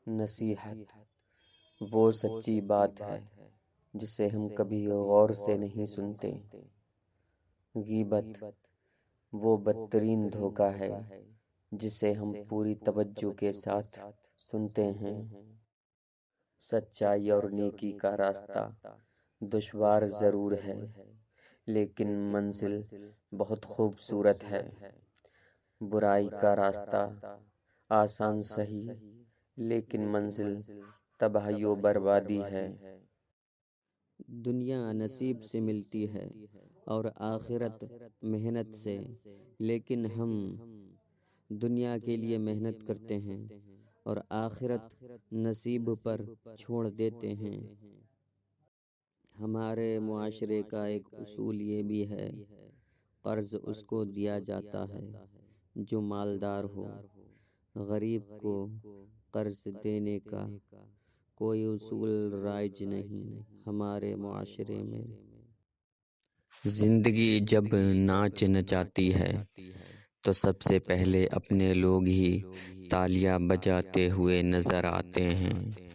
نصیحت وہ سچی بات ہے جسے ہم کبھی غور سے نہیں سنتے۔ غیبت وہ بدترین دھوکہ ہے جسے ہم پوری توجہ کے ساتھ سنتے ہیں۔ سچائی اور نیکی کا راستہ دشوار ضرور ہے، لیکن منزل بہت خوبصورت ہے۔ برائی کا راستہ آسان سہی، لیکن منزل تباہی و بربادی ہے۔ دنیا نصیب سے ملتی ہے اور آخرت محنت سے، لیکن ہم دنیا کے لیے محنت کرتے ہیں اور آخرت نصیب پر چھوڑ دیتے ہیں۔ ہمارے معاشرے کا ایک اصول یہ بھی ہے، قرض اس کو دیا جاتا ہے جو مالدار ہو۔ غریب کو قرض دینے کا کوئی اصول رائج نہیں ہمارے معاشرے میں۔ زندگی جب ناچ نچاتی ہے تو سب سے پہلے اپنے لوگ ہی تالیاں بجاتے ہوئے نظر آتے ہیں۔